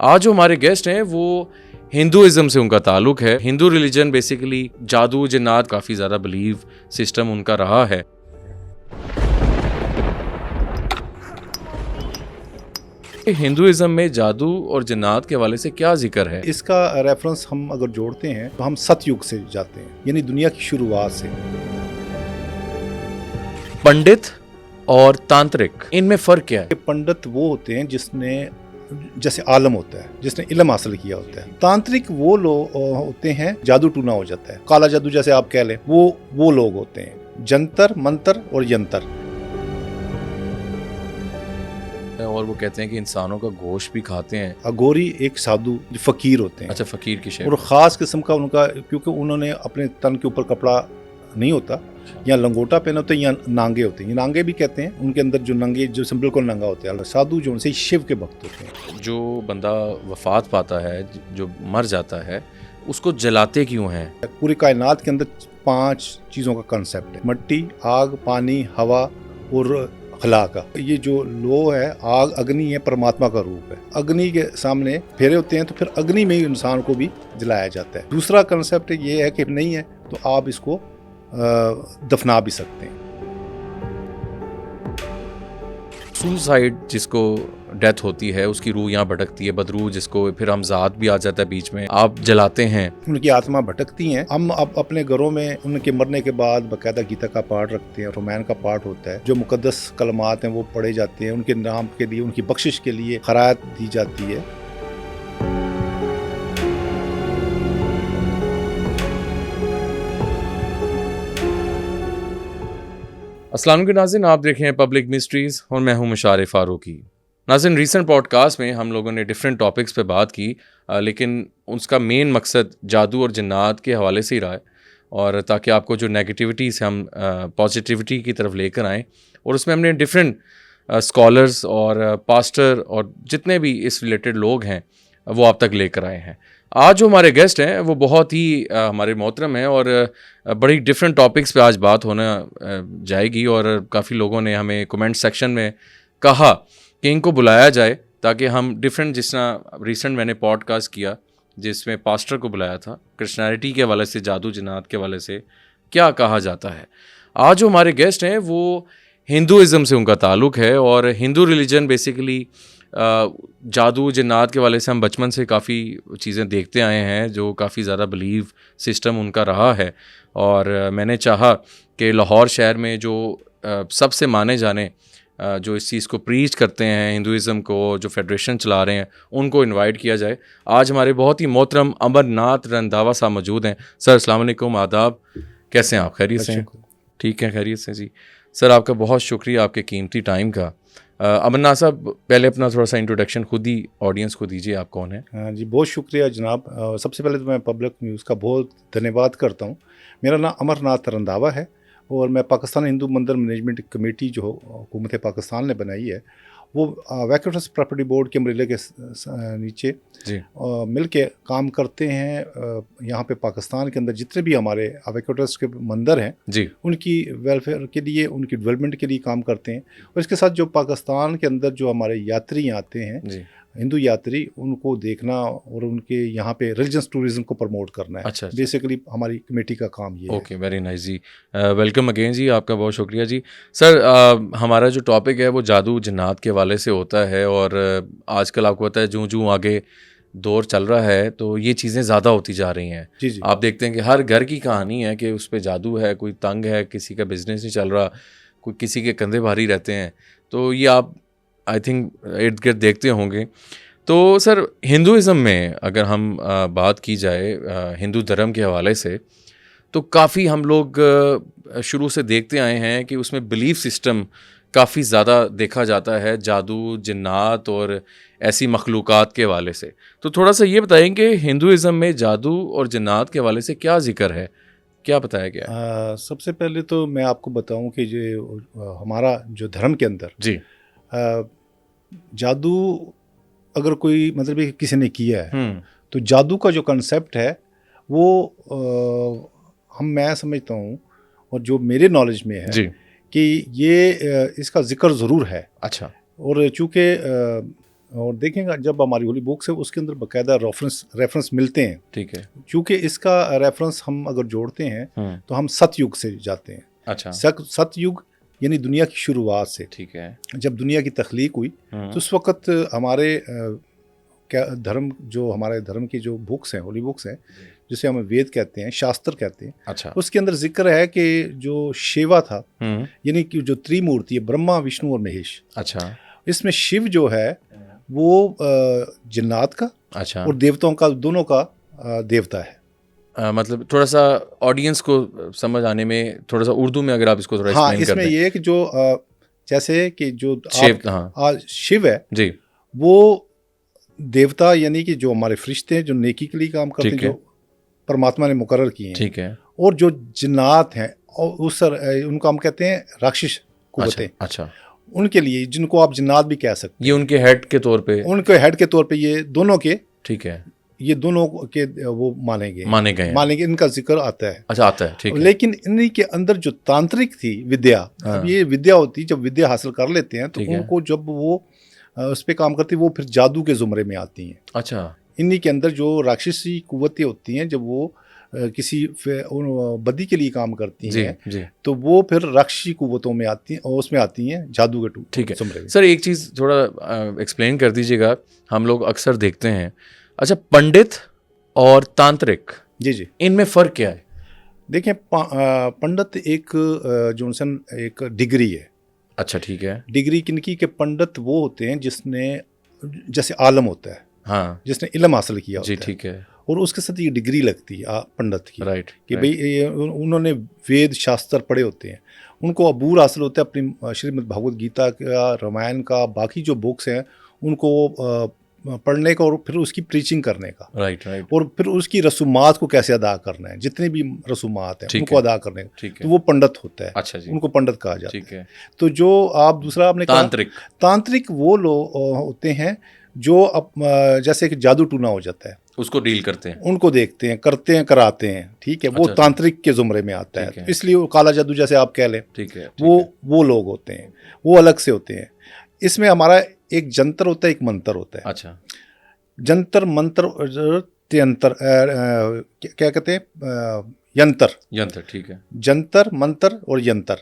आज जो हमारे गेस्ट हैं वो हिंदुइज्म से उनका ताल्लुक है। हिंदू रिलीजन बेसिकली जादू जिन्नात काफ़ी ज़्यादा बिलीव सिस्टम उनका रहा है। हिंदुइज्म में जादू और जिन्नात के हवाले से क्या जिक्र है? इसका रेफरेंस हम अगर जोड़ते हैं तो हम सतयुग से जाते हैं, यानी दुनिया की शुरुआत से। पंडित और तांत्रिक, इनमें फ़र्क क्या है? पंडित वो होते हैं जिसने जैसे आलम होता है, जिसने इल्म हासिल किया होता है। तांत्रिक वो लोग होते हैं जादू टूना हो जाता है, काला जादू जैसे आप कह लें, वो लोग होते हैं। जंतर मंतर और यंत्र। और वो कहते हैं कि इंसानों का गोश्त भी खाते हैं। अघोरी एक साधु फकीर होते हैं। अच्छा, फकीर की और ख़ास किस्म का उनका, क्योंकि उन्होंने अपने तन के ऊपर कपड़ा नहीं होता, या लंगोटा पहने होते हैं या नांगे होते हैं। ये नांगे भी कहते हैं, उनके अंदर जो नंगे जो बिल्कुल नंगा होते हैं। साधु जो उनसे शिव के भक्त होते हैं। जो बंदा वफात पाता है, जो मर जाता है, उसको जलाते क्यों हैं? पूरी कायनात के अंदर 5 चीज़ों का कंसेप्ट है: मिट्टी, आग, पानी, हवा और खला का। ये जो लो है, आग, अग्नि है, परमात्मा का रूप है। अग्नि के सामने फेरे होते हैं तो फिर अग्नि में ही इंसान को भी जलाया जाता है। दूसरा कंसेप्ट ये है कि नहीं है तो आप इसको दफना भी सकते हैं। सुसाइड जिसको डेथ होती है, उसकी रूह यहाँ भटकती है। बदरूह जिसको फिर हमजाद भी आ जाता है बीच में, आप जलाते हैं। उनकी आत्मा भटकती हैं। हम अब अपने घरों में उनके मरने के बाद बाकायदा गीता का पाठ रखते हैं, रामायण का पाठ होता है। जो मुकद्दस कलमात हैं वो पढ़े जाते हैं, उनके नाम के लिए, उनकी बख्शिश के लिए खैरात दी जाती है। अस्सलाम वालेकुम नाज़रीन, आप देख रहे हैं पब्लिक मिस्ट्रीज़ और मैं हूं मुशारे फारूकी। नाज़रीन, रीसेंट पॉडकास्ट में हम लोगों ने डिफरेंट टॉपिक्स पे बात की, लेकिन उसका मेन मकसद जादू और जिन्नात के हवाले से ही रहा है, और ताकि आपको जो नेगेटिविटी से हम पॉजिटिविटी की तरफ लेकर आएँ। और उसमें हमने डिफरेंट स्कॉलर्स और पास्टर और जितने भी इस रिलेटेड लोग हैं वो आप तक लेकर आए हैं। आज जो हमारे गेस्ट हैं वो बहुत ही हमारे मोहतरम हैं, और बड़ी डिफरेंट टॉपिक्स पे आज बात होना जाएगी। और काफ़ी लोगों ने हमें कमेंट सेक्शन में कहा कि इनको बुलाया जाए ताकि हम डिफरेंट, जिस तरह रिसेंट मैंने पॉडकास्ट किया जिसमें पास्टर को बुलाया था, क्रिश्चियनिटी के हवाले से, जादू जिन्नात के हवाले से क्या कहा जाता है। आज जो हमारे गेस्ट हैं वो हिंदुइज्म से उनका ताल्लुक है, और हिंदू रिलीजन बेसिकली जादू जिन्नात के वाले से हम बचपन से काफ़ी चीज़ें देखते आए हैं, जो काफ़ी ज़्यादा बिलीव सिस्टम उनका रहा है। और मैंने चाहा कि लाहौर शहर में जो सबसे माने जाने जो इस चीज़ को प्रीच करते हैं, हिंदुइज़्म को जो फेडरेशन चला रहे हैं, उनको इनवाइट किया जाए। आज हमारे बहुत ही मोहतरम अमरनाथ रंधावा साहब मौजूद हैं। सर अस्सलाम वालेकुम, आदाब, कैसे हैं आप? खैरियत से हैं? ठीक है, खैरियत से जी। सर आपका बहुत शुक्रिया आपके कीमती टाइम का। अमरनाथ साहब, पहले अपना थोड़ा सा इंट्रोडक्शन खुद ही ऑडियंस को दीजिए, आप कौन हैं? हाँ जी, बहुत शुक्रिया जनाब। सबसे पहले तो मैं पब्लिक न्यूज़ का बहुत धन्यवाद करता हूँ। मेरा नाम अमरनाथ रंधावा है और मैं पाकिस्तान हिंदू मंदिर मैनेजमेंट कमेटी जो हुकूमत पाकिस्तान ने बनाई है, वो वैक्फ ट्रस्ट प्रॉपर्टी बोर्ड के अम्ब्रेला के नीचे मिल के काम करते हैं। यहाँ पे पाकिस्तान के अंदर जितने भी हमारे वैक्फ ट्रस्ट के मंदिर हैं जी, उनकी वेलफेयर के लिए, उनकी डेवलपमेंट के लिए काम करते हैं। और इसके साथ जो पाकिस्तान के अंदर जो हमारे यात्री आते हैं जी, हिंदू यात्री, उनको देखना और उनके यहाँ पे रिलीजियस टूरिज्म को प्रमोट करना है। अच्छा, बेसिकली हमारी कमेटी का काम ये है। ओके, वेरी नाइस जी। वेलकम अगेन जी, आपका बहुत शुक्रिया जी। सर, हमारा जो टॉपिक है वो जादू जिन्नात के वाले से होता है, और आजकल आपको पता है जो आगे दौर चल रहा है तो ये चीज़ें ज़्यादा होती जा रही हैं। जी जी, आप देखते हैं कि हर घर की कहानी है कि उस पर जादू है, कोई तंग है, किसी का बिजनेस नहीं चल रहा, कोई किसी के कंधे भारी रहते हैं। तो ये आप आई थिंक इर्द गिर्द देखते होंगे। तो सर, हिंदुइज़्म में अगर हम बात की जाए हिंदू धर्म के हवाले से, तो काफ़ी हम लोग शुरू से देखते आए हैं कि उसमें बिलीफ सिस्टम काफ़ी ज़्यादा देखा जाता है, जादू जिन्नात और ऐसी मखलूक़ात के हवाले से। तो थोड़ा सा ये बताएं कि हिंदुइज़्म में जादू और जिन्नात के हवाले से क्या ज़िक्र है, क्या बताया गया है? सबसे पहले तो मैं आपको बताऊं कि जो हमारा जो धर्म के अंदर जी जादू अगर कोई मतलब किसी ने किया है तो जादू का जो कंसेप्ट है वो मैं समझता हूँ, और जो मेरे नॉलेज में है जी, कि ये इसका जिक्र ज़रूर है। अच्छा। और चूँकि और देखेंगे जब हमारी होली बुक्स है उसके अंदर बाकायदा रेफरेंस मिलते हैं। ठीक है। क्योंकि इसका रेफरेंस हम अगर जोड़ते हैं तो हम सतयुग से जाते हैं। अच्छा। सतयुग यानी दुनिया की शुरुआत से। ठीक है। जब दुनिया की तख्लीक हुई तो उस वक़्त हमारे क्या धर्म, जो हमारे धर्म की जो बुक्स हैं, होली बुक्स हैं, जिसे हम वेद कहते हैं, शास्त्र कहते हैं। अच्छा। उसके अंदर जिक्र है कि जो शिवा था, यानी कि जो त्रिमूर्ति है, ब्रह्मा, विष्णु और महेश। अच्छा। इसमें शिव जो है वो जिन्नात का अच्छा और देवताओं का, दोनों का देवता है। मतलब थोड़ा सा ऑडियंस को समझ आने में थोड़ा सा उर्दू में अगर आप इसको थोड़ा हाँ, एक्सप्लेन कर इसमें दें। ये है कि जो जैसे कि जो शिव है जी वो देवता, यानी कि जो हमारे फरिश्ते हैं जो नेकी के लिए काम करते हैं, जो परमात्मा ने मुकर्रर किए हैं। ठीक है। और जो जिन्नात हैं और उनको हम कहते हैं राक्षस कुव्वतें। अच्छा। उनके लिए, जिनको आप जिन्नात भी कह सकते हैं, ये उनके हेड के तौर पे, उनके हेड के तौर पे ये दोनों के, ठीक है, ये दोनों के वो माने गए, इनका जिक्र आता है। अच्छा, आता है। ठीक है। लेकिन इन्हीं के अंदर जो तांत्रिक थी विद्या, अब ये विद्या होती, जब विद्या हासिल कर लेते हैं तो उनको जब वो उस पर काम करती, वो फिर जादू के जुमरे में आती हैं। अच्छा। इन्हीं के अंदर जो राक्षसी कुव्वतें होती हैं, जब वो किसी बदी के लिए काम करती हैं तो वो फिर राक्षसी कुव्वतों में आती हैं और उसमें आती हैं जादू के ठीक है। सर एक चीज़ थोड़ा एक्सप्लेन कर दीजिएगा, हम लोग अक्सर देखते हैं, अच्छा, पंडित और तांत्रिक, जी, इनमें फ़र्क क्या है? देखें, पंडित एक जोनसन एक डिग्री है। अच्छा, ठीक है। डिग्री किनकी के पंडित वो होते हैं जिसने, जैसे आलम होता है, हाँ, जिसने इल्म हासिल किया होता है, ठीक है, और उसके साथ ये डिग्री लगती है पंडित की, राइट, कि भाई उन्होंने वेद शास्त्र पढ़े होते हैं, उनको अबूर हासिल होता है अपनी श्रीमद् भागवत गीता का, रामायण का, बाकी जो बुक्स हैं उनको पढ़ने का और फिर उसकी प्रीचिंग करने का, राइट, और फिर उसकी रसूमात को कैसे अदा करना है, जितने भी रसूमात हैं उनको अदा करने का, तो वो पंडित होता है। अच्छा जी, उनको पंडित कहा जाता है। ठीक है। तो जो आप दूसरा आपने कहा तांत्रिक वो लोग होते हैं जो जैसे कि जादू टूना हो जाता है, उसको डील करते हैं, उनको देखते हैं, करते हैं, कराते हैं, ठीक है। वो तांत्रिक के जुमरे में आता है, इसलिए वो काला जादू जैसे आप कह लें, ठीक है, वो लोग होते हैं, वो अलग से होते हैं। इसमें हमारा एक जंतर होता है, एक मंत्र होता है। अच्छा। जंतर मंत्र त्यंतर, क्या कहते हैं, यंत्र, ठीक है। जंतर मंत्र और यंत्र।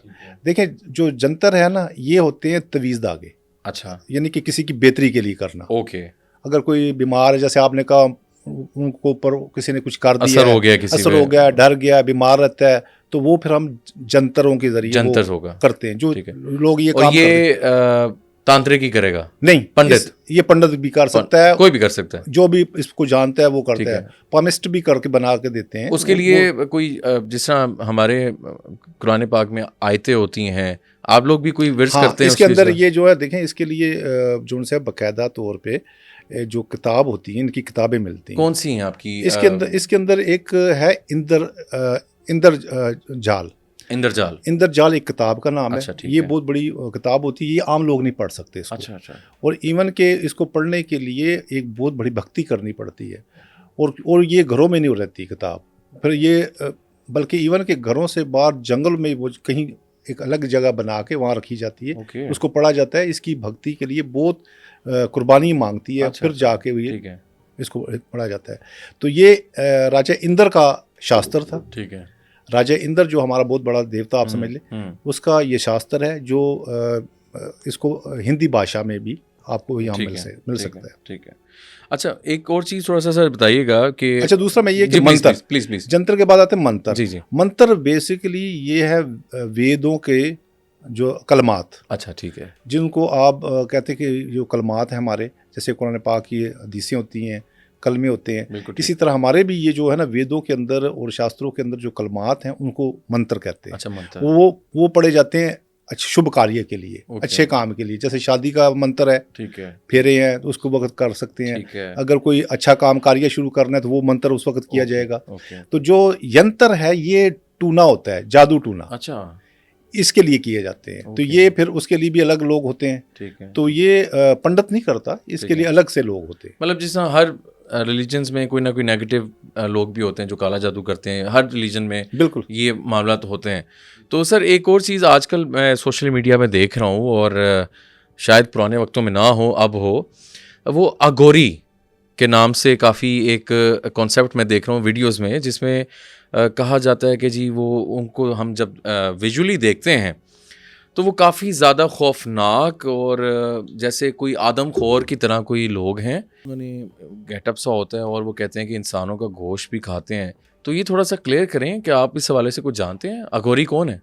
देखें, जो जंतर है ना, ये होते हैं तवीज़ धागे। अच्छा। यानी कि किसी की बेहतरी के लिए करना। ओके। अगर कोई बीमार है, जैसे आपने कहा, उनको ऊपर किसी ने कुछ कर दिया, असर हो गया, डर गया, बीमार रहता है, तो वो फिर हम जंतरों के जरिए करते हैं। जो लोग ये काम करते हैं, तांत्रिक ही करेगा, नहीं पंडित, ये पंडित भी कर सकता है, कोई भी कर सकता है, जो भी इसको जानता है वो करता है। पामिस्ट भी करके बना के देते हैं। उसके लिए कोई, जिस तरह हमारे कुरान पाक में आयतें होती हैं, आप लोग भी कोई विर्स करते हैं इसके अंदर? ये जो है, देखें, इसके लिए जो उनसे बाकायदा तौर पे जो किताब होती है, इनकी किताबें मिलती हैं। कौन सी हैं आपकी? इसके अंदर एक है इंद्रजाल एक किताब का नाम है। अच्छा, ये बहुत बड़ी किताब होती है, ये आम लोग नहीं पढ़ सकते इसको। अच्छा। और इवन के इसको पढ़ने के लिए एक बहुत बड़ी भक्ति करनी पड़ती है, और ये घरों में नहीं रहती किताब, फिर ये बल्कि इवन के घरों से बाहर जंगल में वो कहीं एक अलग जगह बना के वहाँ रखी जाती है। उसको पढ़ा जाता है। इसकी भक्ति के लिए बहुत कुर्बानी मांगती है। फिर जाके ये इसको पढ़ा जाता है। तो ये राजा इंद्र का शास्त्र था। ठीक है। राजा इंद्र जो हमारा बहुत बड़ा देवता आप समझ लें, उसका ये शास्त्र है, जो इसको हिंदी भाषा में भी आपको यहाँ मिल सकता है। ठीक है। अच्छा, एक और चीज़ थोड़ा सा सर बताइएगा कि, अच्छा, दूसरा मैं ये कि मंत्र, प्लीज जंत्र के बाद आते हैं मंत्र। जी। मंत्र बेसिकली ये है वेदों के जो कलमात। अच्छा, ठीक है। जिनको आप कहते हैं कि जो कलमात हैं हमारे, जैसे कुरान पाक की हदीसें होती हैं, कलमे होते हैं, इसी तरह हमारे भी ये जो है ना, वेदों के अंदर और शास्त्रों के अंदर जो कलमात हैं उनको मंत्र कहते हैं। अच्छा, मंत्र वो पढ़े जाते हैं अच्छे शुभ कार्य के लिए, अच्छे काम के लिए। जैसे शादी का मंत्र है, ठीक है, फेरे हैं तो उसको वक्त कर सकते हैं। अगर कोई अच्छा काम कार्य शुरू करना है तो वो मंत्र उस वक्त किया जाएगा। तो जो यंत्र है ये टूना होता है, जादू टूना। अच्छा, इसके लिए किए जाते हैं। तो ये फिर उसके लिए भी अलग लोग होते हैं। ठीक है। तो ये पंडित नहीं करता, इसके लिए अलग से लोग होते हैं। मतलब जिस तरह हर रिलीजन्स में कोई ना कोई नेगेटिव लोग भी होते हैं जो काला जादू करते हैं, हर रिलीजन में बिल्कुल ये मामला तो होते हैं। तो सर एक और चीज़ आजकल मैं सोशल मीडिया में देख रहा हूँ, और शायद पुराने वक्तों में ना हो, अब हो, वो अघोरी के नाम से काफ़ी एक कॉन्सेप्ट मैं देख रहा हूँ वीडियोस में, जिसमें कहा जाता है कि जी वो उनको हम जब विजुअली देखते हैं तो वो काफ़ी ज़्यादा खौफनाक और जैसे कोई आदमखोर की तरह कोई लोग हैं, उन्होंने गेटअप सा होता है और वो कहते हैं कि इंसानों का गोश्त भी खाते हैं। तो ये थोड़ा सा क्लियर करें कि आप इस हवाले से कुछ जानते हैं, अघोरी कौन है?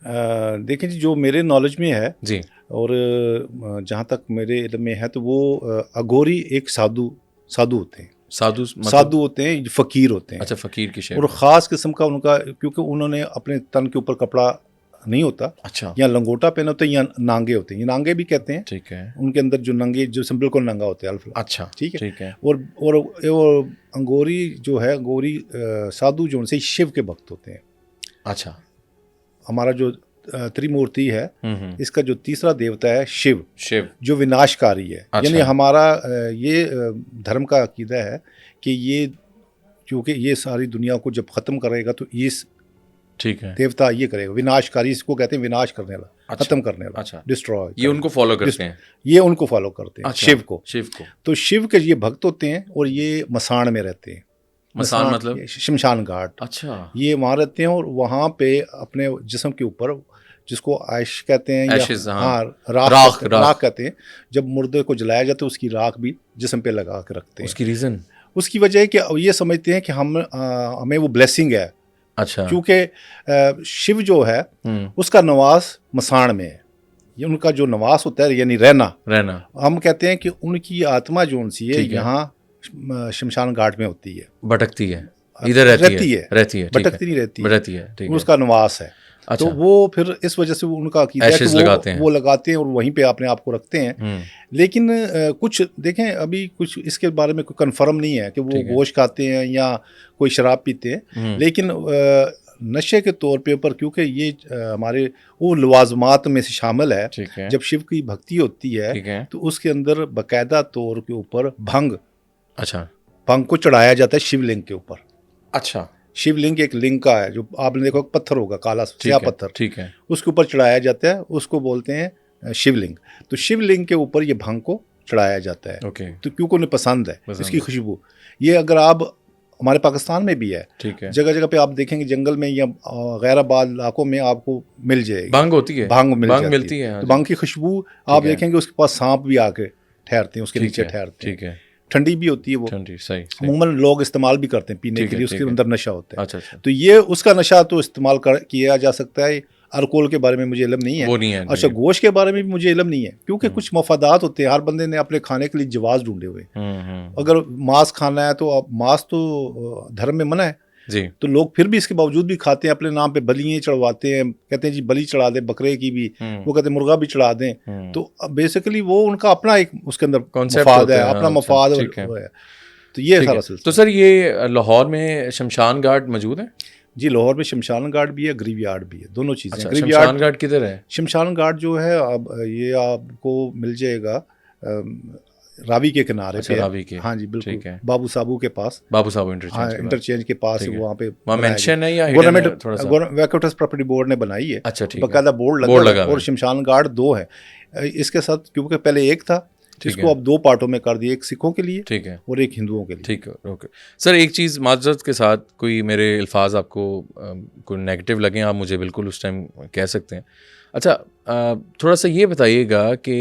देखिए जी, जो मेरे नॉलेज में है जी। और जहाँ तक मेरे इल्म में है तो वो अघोरी एक साधु साधु होते हैं। साधु मतलब? साधु होते हैं, फ़कीर होते हैं। अच्छा, फ़कीर की शेप और में। ख़ास किस्म का उनका, क्योंकि उन्होंने अपने तन के ऊपर कपड़ा नहीं होता, अच्छा, या लंगोटा पहने होते हैं या नांगे होते हैं। ये नांगे भी कहते हैं। ठीक है। उनके अंदर जो नंगे, जो बिल्कुल नंगा होता है अल्फ़। अच्छा, ठीक है। ठीक है। और अंगोरी जो है, अंगोरी साधु जो उनसे शिव के भक्त होते हैं। अच्छा। हमारा जो त्रिमूर्ति है, हम्म। इसका जो तीसरा देवता है शिव, शिव। जो विनाशकारी है। अच्छा। यानी हमारा ये धर्म का अकीदा है कि ये, क्योंकि ये सारी दुनिया को जब ख़त्म करेगा तो इस ठीक है। देवता ये करेगा, विनाशकारी, इसको कहते हैं विनाश करने वाला, अच्छा, खत्म करने वाला, अच्छा। डिस्ट्रॉय। ये उनको फॉलो करते हैं? ये उनको फॉलो करते हैं। अच्छा, शिव को। शिव को। तो शिव के ये भक्त होते हैं और ये मसान में रहते हैं। मसान मतलब? शमशान घाट। अच्छा। ये वहाँ रहते हैं और वहाँ पे अपने जिस्म के ऊपर, जिसको आयश कहते हैं, Ashes, या हाँ। राख कहते हैं, जब मुर्दे को जलाया जाता है उसकी राख भी जिस्म पे लगा के रखते हैं। उसकी रीज़न? उसकी वजह है कि ये समझते हैं कि हमें वो ब्लेसिंग है। अच्छा। क्योंकि शिव जो है उसका निवास मसान में है। ये उनका जो निवास होता है, यानी रहना। हम कहते हैं कि उनकी आत्मा जो उनसी है यहाँ शमशान घाट में होती है, भटकती है, इधर रहती है, भटकती नहीं रहती है, रहती है, ठीक है। उसका निवास है। अच्छा। तो वो फिर इस वजह से उनका अकीदा है कि वो लगाते हैं और वहीं पे अपने आप को रखते हैं। लेकिन कुछ देखें, अभी कुछ इसके बारे में कोई कंफर्म नहीं है कि वो गोश्त खाते हैं या कोई शराब पीते हैं। लेकिन नशे के तौर पे पर, क्योंकि ये हमारे वो लवाजमात में से शामिल है। जब शिव की भक्ति होती है तो उसके अंदर बाकायदा तौर के ऊपर भंग, अच्छा, भंग को चढ़ाया जाता है शिवलिंग के ऊपर। अच्छा। शिवलिंग एक लिंग का है, जो आपने देखो पत्थर होगा, काला स्याह पत्थर, ठीक है, उसके ऊपर चढ़ाया जाता है, उसको बोलते हैं शिवलिंग। तो शिवलिंग के ऊपर ये भंग को चढ़ाया जाता है। तो क्योंकि उन्हें पसंद है इसकी खुशबू। ये अगर आप, हमारे पाकिस्तान में भी है, ठीक है, जगह जगह पे आप देखेंगे जंगल में या गैराबाद इलाकों में आपको मिल जाएगी, भांग होती है, भांग मिलती है। तो भांग की खुशबू आप देखेंगे, उसके पास सांप भी आके ठहरते हैं, उसके नीचे ठहरते हैं। ठीक है, ठंडी भी होती है वो, ठंडी, सही। अमूमन लोग इस्तेमाल भी करते हैं पीने के लिए, उसके अंदर नशा होता है। अच्छा। तो ये उसका नशा तो इस्तेमाल किया जा सकता है। अल्कोहल के बारे में मुझे इल्म नहीं है, वो नहीं है। अच्छा, गोश्त के बारे में भी मुझे इल्म नहीं है, क्योंकि कुछ मफादात होते हैं। हर बंदे ने अपने खाने के लिए जवाज ढूंढे हुए। अगर मांस खाना है तो अब मांस तो धर्म में मना है जी, तो लोग फिर भी इसके बावजूद भी खाते हैं। अपने नाम पे बलियां चढ़वाते हैं, कहते हैं जी बलि चढ़ा दें बकरे की भी, वो कहते हैं मुर्गा भी चढ़ा दें। तो बेसिकली वो उनका अपना एक उसके अंदर मफाद है, अपना मफाद है। तो ये सारा सिलसिला। तो सर, ये लाहौर में शमशान घाट मौजूद है? जी, लाहौर में शमशान घाट भी है, ग्रेवयार्ड भी है, दोनों चीज़ें। अच्छा, शमशान घाट किधर है? शमशान घाट जो है, अब ये आपको मिल जाएगा रावी के किनारे पे। रावी के, हाँ जी बिल्कुल, बाबू साबू के पास, बाबू साबू इंटरचेंज के पास, वहाँ पे मेंशन है या गवर्नमेंट वैक्यूटस प्रॉपर्टी बोर्ड ने बनाई है। अच्छा, ठीक है, बकायदा बोर्ड लगा। और शमशान घाट 2 है इसके साथ, क्योंकि पहले एक था, इसको अब 2 पार्टों में कर दिया, एक सिखों के लिए, ठीक है, और एक हिंदुओं के लिए। ठीक है, ओके। सर, एक चीज़ माजरत के साथ, कोई मेरे अल्फाज आपको कोई नेगेटिव लगें, आप मुझे बिल्कुल उस टाइम कह सकते हैं। अच्छा, थोड़ा सा ये बताइएगा कि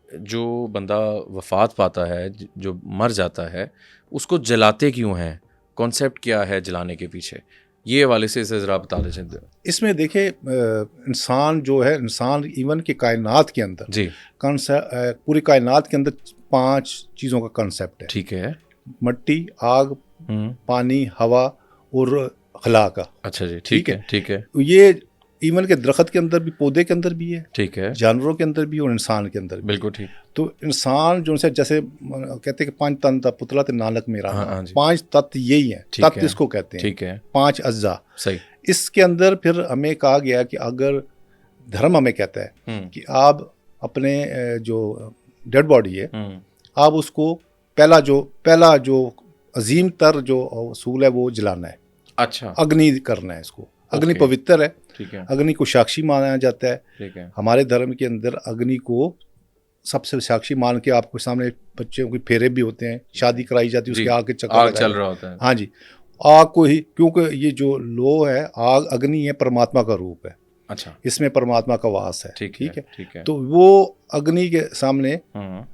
जो बंदा वफ़ात पाता है, जो मर जाता है, उसको जलाते क्यों हैं? कॉन्सेप्ट क्या है जलाने के पीछे? ये हवाले से ज़रा बता दीजिए। इसमें देखिए, इंसान जो है, इंसान इवन के कायनात के अंदर जी, पूरी कायनात के अंदर 5 चीज़ों का कंसेप्ट है। ठीक है, मिट्टी, आग, पानी, हवा और खला का। अच्छा जी, ठीक है, ठीक है। ये इवन के दरख्त के अंदर भी, पौधे के अंदर भी है, ठीक है, जानवरों के अंदर भी और इंसान के अंदर भी। बिल्कुल ठीक। तो इंसान जो से, जैसे कहते हैं कि 5 तन पुतला ते नानक मेरा, 5 तत्व यही है, तत्व इसको कहते हैं, ठीक है, 5 अज्जा। सही। इसके अंदर फिर हमें कहा गया कि अगर धर्म हमें कहता है कि आप अपने जो डेड बॉडी है, आप उसको पहला जो अजीम तर जो असूल है वो जलाना है। अच्छा, अग्नि करना है इसको। अग्नि पवित्र है, ठीक है, अग्नि को साक्षी माना जाता है। ठीक है, हमारे धर्म के अंदर अग्नि को सबसे साक्षी मान के आपके सामने बच्चों की फेरे भी होते हैं, शादी कराई जाती है, जी, उसके आग के चक्कर आग लगाए चल जाते रहा हैं। होता है। हाँ जी, आग को ही, क्योंकि ये जो लो है, आग अग्नि है, परमात्मा का रूप है, अच्छा, इसमें परमात्मा का वास है। ठीक ठीक है, ठीक है। तो वो अग्नि के सामने हम्म,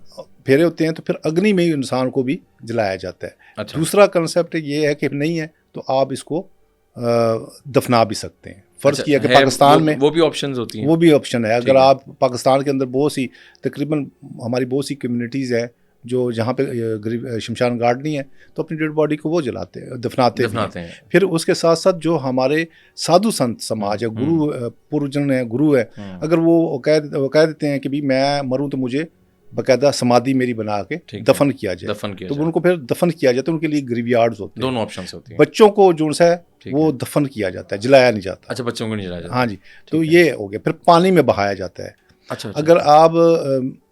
फेरे होते हैं, तो फिर अग्नि में ही इंसान को भी जलाया जाता है। अच्छा, दूसरा कंसेप्ट ये है कि नहीं है तो आप इसको दफना भी सकते हैं। फर्ज अच्छा, किया कि है पाकिस्तान में वो भी ऑप्शंस होती हैं। वो भी ऑप्शन है। ठीक अगर है। आप पाकिस्तान के अंदर बहुत सी, तकरीबन हमारी बहुत सी कम्युनिटीज़ हैं जो जहाँ पे गरीब शमशान घाट नहीं है, तो अपनी डेड बॉडी को वो जलाते हैं, दफनाते भी हैं। हैं। फिर उसके साथ साथ जो हमारे साधु संत समाज है, गुरु पूर्वजन है, गुरु है, अगर वो कह देते हैं कि भी मैं मरूं तो मुझे बाकायदा समाधि मेरी बना के दफन किया जाए, दफन किया तो जाए। उनको फिर दफन किया जाता है। उनके लिए ग्रेवयार्ड्स होते हैं, दोनों ऑप्शंस होती हैं। बच्चों को जो सा है ठीक वो है। दफन किया जाता है, जलाया नहीं जाता। अच्छा, बच्चों को नहीं जलाया जाता। हाँ जी, तो ठीक है। ये हो गया। फिर पानी में बहाया जाता है। अच्छा, अगर आप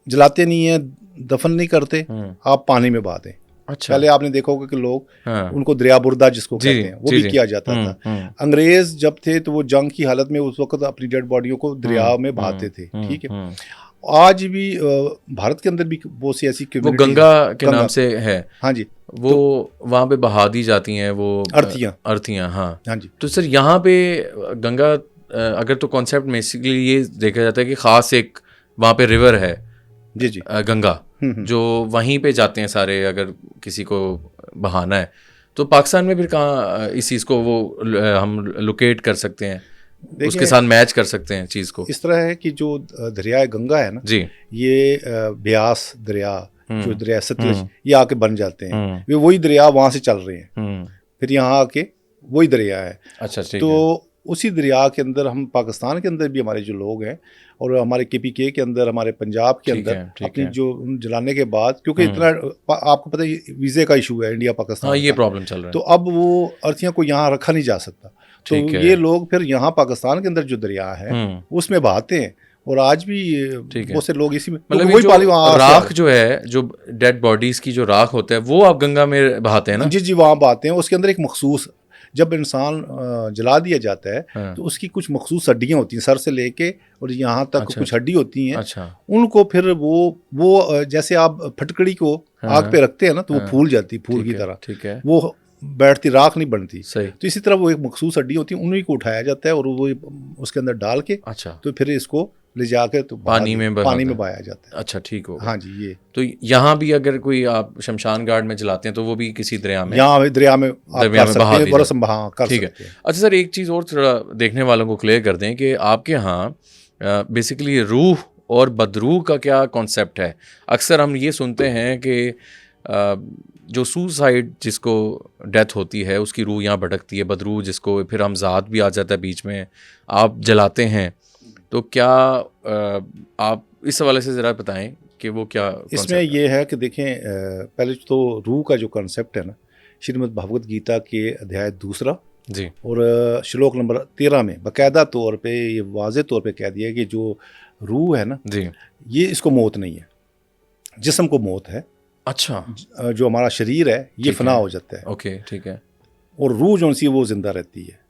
जलाते नहीं है, दफन नहीं करते, आप पानी में बहा दें। अच्छा, पहले आपने देखा होगा कि लोग हाँ, उनको दरिया बुर्दा जिसको जी, कहते हैं वो जी, भी जी। किया जाता था। अंग्रेज जब थे तो वो जंग की हालत में उस वक्त अपनी डेड बॉडियों को दरिया में बहाते थे। ठीक है, आज भी भारत के अंदर भी बहुत सी ऐसी वो कम्युनिटीज, गंगा के नाम से है। हाँ जी, वो वहाँ पे बहा दी जाती हैं वो अर्थियाँ। हाँ। हाँ जी, तो सर यहाँ पे गंगा अगर तो कॉन्सेप्ट बेसिकली ये देखा जाता है कि ख़ास एक वहाँ पे रिवर है, जी जी, गंगा, जो वहीं पे जाते हैं सारे, अगर किसी को बहाना है। तो पाकिस्तान में फिर कहाँ इस चीज़ को वो हम लोकेट कर सकते हैं, उसके साथ मैच कर सकते हैं चीज़ को? इस तरह है कि जो दरिया गंगा है ना जी, ये ब्यास दरिया, जो दरिया सतलज, ये आके बन जाते हैं। वे वही दरिया वहाँ से चल रहे हैं, फिर यहाँ आके वही दरिया है। अच्छा, ठीक तो है। उसी दरिया के अंदर हम पाकिस्तान के अंदर भी हमारे जो लोग हैं, और हमारे KPK के अंदर, हमारे पंजाब के अंदर अपनी जो जलाने के बाद, क्योंकि इतना आपको पता है वीज़े का इशू है इंडिया पाकिस्तान, हाँ, ये प्रॉब्लम चल रहा है। तो अब वो अर्थियों को यहाँ रखा नहीं जा सकता, तो ये लोग फिर यहाँ पाकिस्तान के अंदर जो दरिया है उसमें बहाते हैं। और आज भी बहुत से लोग इसी में, मतलब वही पानी राख जो है, जो डेड बॉडीज की जो राख होता है, वो आप गंगा में बहाते हैं ना? जी जी, वहाँ बहाते हैं। उसके अंदर एक मखसूस, जब इंसान जला दिया जाता है, हाँ, तो उसकी कुछ मखसूस हड्डियाँ होती हैं, सर से लेके और यहाँ तक अच्छा, कुछ हड्डी होती हैं। अच्छा, उनको फिर वो जैसे आप फटकड़ी को आग पे रखते हैं ना, तो वो फूल जाती है, फूल की तरह। ठीक है, वो बैठती, राख नहीं बनती। सही। तो इसी तरह वो एक मखसूस हड्डी होती है, उन्हीं को उठाया जाता है और वो उसके अंदर डाल के, अच्छा, तो फिर इसको ले जाकर तो पानी में बहाया जाता है। अच्छा, ठीक होगा। हाँ जी, ये तो यहाँ भी अगर कोई आप शमशान घाट में जलाते हैं तो वो भी किसी दरिया में, यहाँ दरिया में आप कर सकते हैं, बरस बहा कर सकते हैं। अच्छा सर, एक चीज़ और थोड़ा देखने वालों को क्लियर कर दें कि आपके यहाँ बेसिकली रूह और बदरूह का क्या कॉन्सेप्ट है? अक्सर हम ये सुनते हैं कि जो सुसाइड, जिसको डेथ होती है, उसकी रूह यहाँ भटकती है, बदरूह जिसको, फिर हम ज़ात भी आ जाता है बीच में, आप जलाते हैं। तो क्या आप इस हवाले से ज़रा बताएं कि वो क्या इसमें ये है कि देखें, पहले तो रूह का जो कॉन्सेप्ट है ना, श्रीमद् भगवत गीता के अध्याय 2 जी, और श्लोक नंबर 13 में बाकायदा तौर पे ये वाज़े तौर पे कह दिया कि जो रूह है ना जी, ये, इसको मौत नहीं है, जिस्म को मौत है। अच्छा, जो हमारा शरीर है ये फना हो जाता है, ओके, ठीक है, और रूह जो सी वो जिंदा रहती है।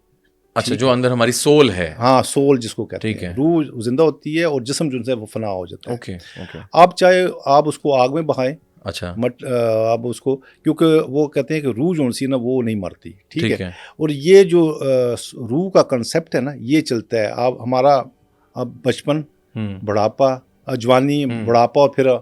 अच्छा, जो अंदर हमारी सोल है, हाँ, सोल जिसको कहते ठीक हैं, है, रूह जिंदा होती है और जिस्म जो है वो फना हो जाता है। ओके, ओके, आप चाहे आप उसको आग में बहाएं, अच्छा, आप उसको, क्योंकि वो कहते हैं कि रूह जो सी ना वो नहीं मरती। ठीक है, और ये जो रूह का कंसेप्ट है ना, ये चलता है। आप हमारा अब बचपन, बुढ़ापा, जवानी, बुढ़ापा, और फिर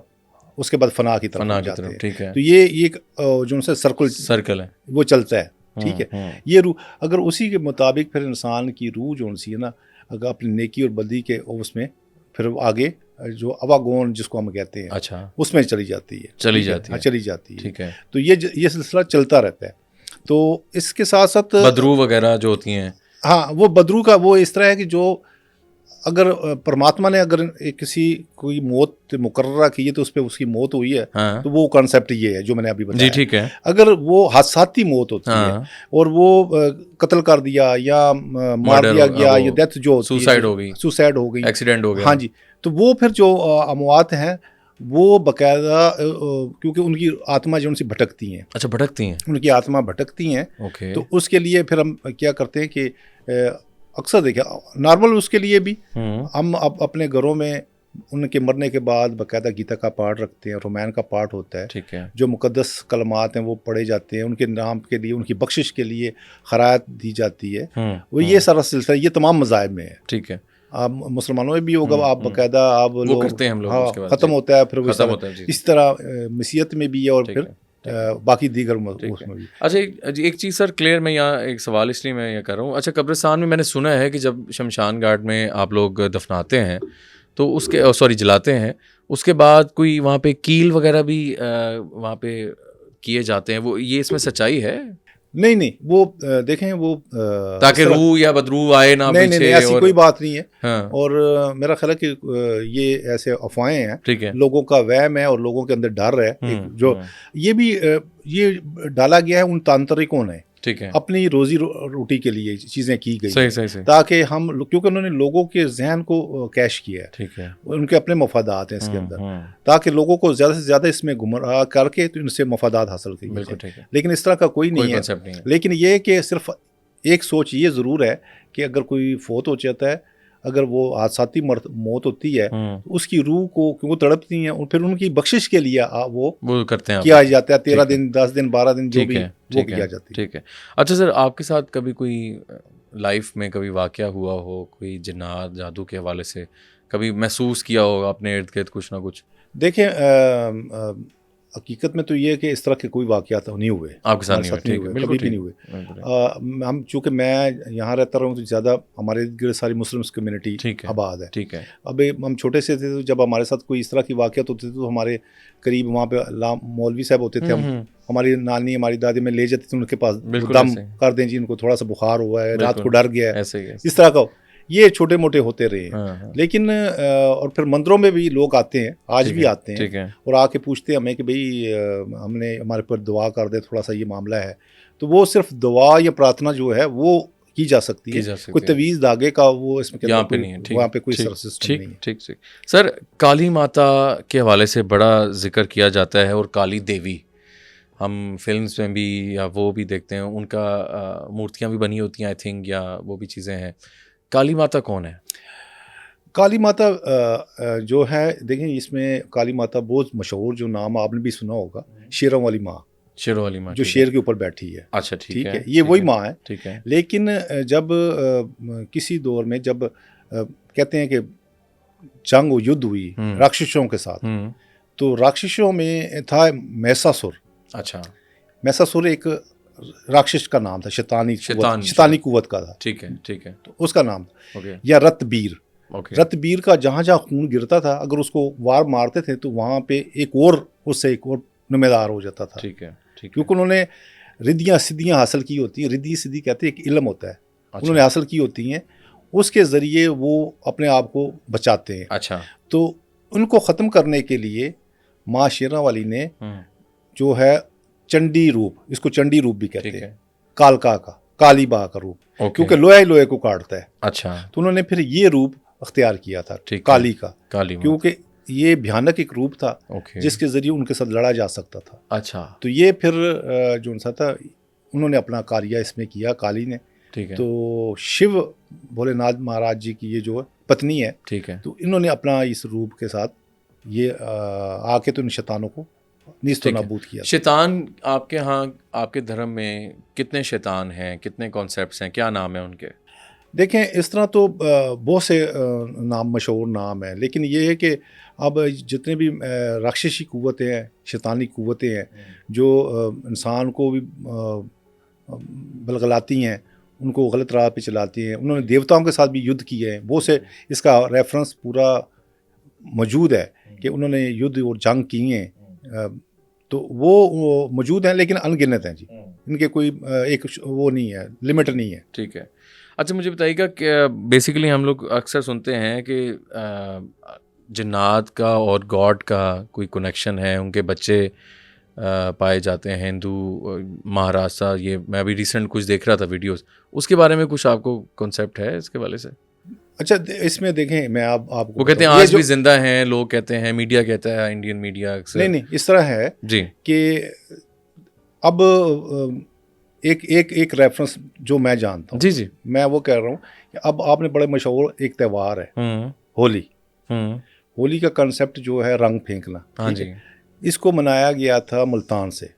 उसके बाद फना की तरफ जाते हैं। ठीक है, तो ये एक जो से सर्कल है वो चलता है। ठीक है, ये रूह, अगर उसी के मुताबिक फिर इंसान की रूह जो सी है ना, अगर अपनी नेकी और बदी के उसमें फिर आगे जो अवागोन जिसको हम कहते हैं, अच्छा, उसमें चली जाती है। चली जाती है, ठीक है। तो ये सिलसिला चलता रहता है। तो इसके साथ साथ बदरू वगैरह जो होती हैं, हाँ, वो बदरू का वो इस तरह है कि जो अगर परमात्मा ने अगर कोई मौत मुकर्ररा की है तो उस पर उसकी मौत हुई है, हाँ, तो वो कॉन्सेप्ट ये है जो मैंने अभी बताया। जी, ठीक है। अगर वो हादसाती मौत होती है और वो कत्ल कर दिया या मार दिया गया, या डेथ जो होती है, सुसाइड हो गई, एक्सीडेंट हो गया, हाँ जी, तो वो फिर जो अमवात हैं वो बाकायदा, क्योंकि उनकी आत्मा जो उनसे भटकती हैं। अच्छा, भटकती हैं, उनकी आत्मा भटकती हैं। ओके। तो उसके लिए फिर हम क्या करते हैं कि अक्सर देखिए, नॉर्मल उसके लिए भी हम अपने घरों में उनके मरने के बाद बाकायदा गीता का पाठ रखते हैं, रामायण का पाठ होता है, ठीक है। जो मुकद्दस कलमात हैं वो पढ़े जाते हैं, उनके नाम के लिए, उनकी बख्शिश के लिए खैरात दी जाती है। वो ये सारा सिलसिला ये तमाम मज़ाहिब में है। ठीक है। आप मुसलमानों में भी होगा, आप बाकायदा आप वो लोग करते हैं हम लोग, हाँ, उसके बाद ख़त्म जी। होता है, फिर वो खत्म होता है, जी। इस तरह मसीहत में भी है और ठीक फिर है, बाकी दीगर ठीक उसमें है। भी। अच्छा, एक चीज़ सर क्लियर, मैं यहाँ एक सवाल इसलिए मैं ये कर रहा हूँ। अच्छा, कब्रिस्तान में मैंने सुना है कि जब शमशान घाट में आप लोग दफनाते हैं तो उसके सॉरी जलाते हैं, उसके बाद कोई वहाँ पे कील वगैरह भी वहाँ पे किए जाते हैं, वो ये इसमें सच्चाई है? नहीं नहीं, वो देखें वो ताकि रूह या बदरूह आए ना नहीं नहीं नहीं, पीछे, ऐसी और कोई बात नहीं है। हाँ, और मेरा ख्याल है कि ये ऐसे अफवाहें हैं, ठीक है। लोगों का वहम है और लोगों के अंदर डर है एक जो ये भी ये डाला गया है उन तांत्रिकों ने, ठीक है। अपनी रोजी रोटी के लिए चीज़ें की गई सही हैं, सही सही, ताकि हम क्योंकि उन्होंने लोगों के जहन को कैश किया है, ठीक है। उनके अपने मफादात हैं इसके अंदर, ताकि लोगों को ज़्यादा से ज़्यादा इसमें गुमराह करके तो इनसे मफादात हासिल किए बिल्कुल जाएं। ठीक है। लेकिन इस तरह का कोई कोई नहीं है। कॉन्सेप्ट नहीं है। लेकिन ये कि सिर्फ एक सोच ये ज़रूर है कि अगर कोई फोत हो जाता है, अगर वो हादसाती मौत होती है, तो उसकी रूह को क्योंकि तड़पती हैं और फिर उनकी बख्शिश के लिए वो करते हैं किया आप। जाता है, 13 ठीक है। दिन 10 दिन 12 दिन जो ठीक भी है, वो ठीक किया है, जाती है। ठीक है। अच्छा सर, आपके साथ कभी कोई लाइफ में कभी वाक़या हुआ हो, कोई जिन्नात जादू के हवाले से कभी महसूस किया होगा अपने इर्द गिर्द कुछ ना कुछ? देखें हकीकत में तो ये है कि इस तरह के कोई वाक़यात तो नहीं हुए, आपके साथ हमारे नहीं हुए, साथ नहीं ठीक है, हुए, बिल्कुल कभी भी ठीक, नहीं हुए। बिल्कुल ठीक। हम चूँकि मैं यहाँ रहता रहा हूँ तो ज़्यादा हमारे इर्द गिर्द सारी मुस्लिम्स कम्युनिटी ठीक है, आबाद है। ठीक है। अभी हम छोटे से थे तो जब हमारे साथ कोई इस तरह की वाक़यात होती थी तो हमारे करीब वहाँ पे मौलवी साहब होते थे, हम हमारी नानी हमारी दादी में ले जाते थे उनके पास, बिल्कुल दम ऐसे ही। कर दें जी, इनको थोड़ा सा बुखार हुआ है, रात को बिल्कुल, डर गया है, ऐसे ही, ऐसे। इस तरह का ये छोटे मोटे होते रहे हैं। हाँ। लेकिन और फिर मंदिरों में भी लोग आते हैं, आज ठीक भी है, आते हैं ठीक है। और आके पूछते हैं हमें कि भाई हमने हमारे पर दुआ कर दे, थोड़ा सा ये मामला है। तो वो सिर्फ दुआ या प्रार्थना जो है वो की जा सकती की है, जा सकती कोई है। तवीज़ धागे का वो इसमें यहाँ पे नहीं है, ठीक वहाँ पे कोई ठीक, सर सिस्टम ठीक नहीं है। ठीक ठीक। सर, काली माता के हवाले से बड़ा जिक्र किया जाता है, और काली देवी हम फिल्म्स में भी या वो भी देखते हैं, उनका मूर्तियाँ भी बनी होती हैं आई थिंक, या वो भी चीज़ें हैं। काली माता कौन है? काली माता जो है, देखें इसमें काली माता बहुत मशहूर, जो नाम आपने भी सुना होगा, शेरों वाली माँ, शेरों वाली माँ, जो ठीक शेर है। के ऊपर बैठी है। अच्छा, ठीक है, ये ठीक वही है, माँ है। ठीक है। लेकिन जब किसी दौर में जब कहते हैं कि जंग युद्ध हुई राक्षसों के साथ, तो राक्षसों में था महिषासुर। अच्छा, महिषासुर एक राक्षस का नाम था, शैतान शैतानी कुव्वत का था, ठीक है, ठीक है। तो उसका नाम था। ओके, या रतबीर। ओके। रतबीर का जहाँ जहाँ खून गिरता था, अगर उसको वार मारते थे तो वहाँ पे एक और उससे एक और नुमेदार हो जाता था, ठीक है, ठीक है। क्योंकि उन्होंने रिद्धियाँ सिद्धियाँ हासिल की होती हैं। रिद्धि सिद्धि कहते हैं एक इल्म होता है, उन्होंने हासिल की होती हैं, उसके ज़रिए वो अपने आप को बचाते हैं। अच्छा, तो उनको ख़त्म करने के लिए माँ शेरा वाली ने जो है चंडी रूप, इसको चंडी रूप भी कहते हैं, कालका का, काली बा का रूप, क्योंकि लोहा ही लोहे को काटता है। अच्छा, तो उन्होंने फिर ये रूप अख्तियार किया था, काली का, क्योंकि ये भयानक एक रूप था जिसके ज़रिए उनके साथ लड़ा जा सकता था। अच्छा, तो ये फिर जो सा था, उन्होंने अपना कार्य इसमें किया, काली ने। ठीक है। तो शिव भोलेनाथ महाराज जी की ये जो पत्नी है, ठीक है, तो इन्होंने अपना इस रूप के साथ ये आके तो इन शैतानों को नीस्तो नाबूद किया। शैतान आपके यहाँ, आपके धर्म में कितने शैतान हैं, कितने कॉन्सेप्ट्स हैं, क्या नाम है उनके? देखें, इस तरह तो बहुत से नाम, मशहूर नाम है, लेकिन ये है कि अब जितने भी राक्षसी कुव्वतें हैं, शैतानी कुव्वतें हैं, जो इंसान को भी बलगलाती हैं, उनको गलत राह पे चलाती हैं, उन्होंने देवताओं के साथ भी युद्ध किए हैं। वो से इसका रेफरेंस पूरा मौजूद है कि उन्होंने युद्ध और जंग किए हैं, तो वो मौजूद हैं, लेकिन अनगिनत हैं जी। इनके कोई एक वो नहीं है, लिमिट नहीं है। ठीक है। अच्छा, मुझे बताइएगा कि बेसिकली हम लोग अक्सर सुनते हैं कि जिन्नात का और गॉड का कोई कनेक्शन है, उनके बच्चे पाए जाते हैं हिंदू महाराष्ट्र। ये मैं अभी रिसेंट कुछ देख रहा था वीडियोस, उसके बारे में कुछ आपको कॉन्सेप्ट है इसके वाले से? अच्छा, इसमें देखें, मैं आपको वो कहते हैं आज भी जिंदा हैं, लोग कहते हैं, मीडिया कहता है, इंडियन मीडिया अक्सर। नहीं, इस तरह है जी कि अब एक रेफरेंस जो मैं जानता हूँ, जी, मैं वो कह रहा हूँ कि अब आपने बड़े मशहूर एक त्यौहार है होली। होली का कंसेप्ट जो है रंग फेंकना, हाँ ठीक जी। है, इसको मनाया गया था मुल्तान से,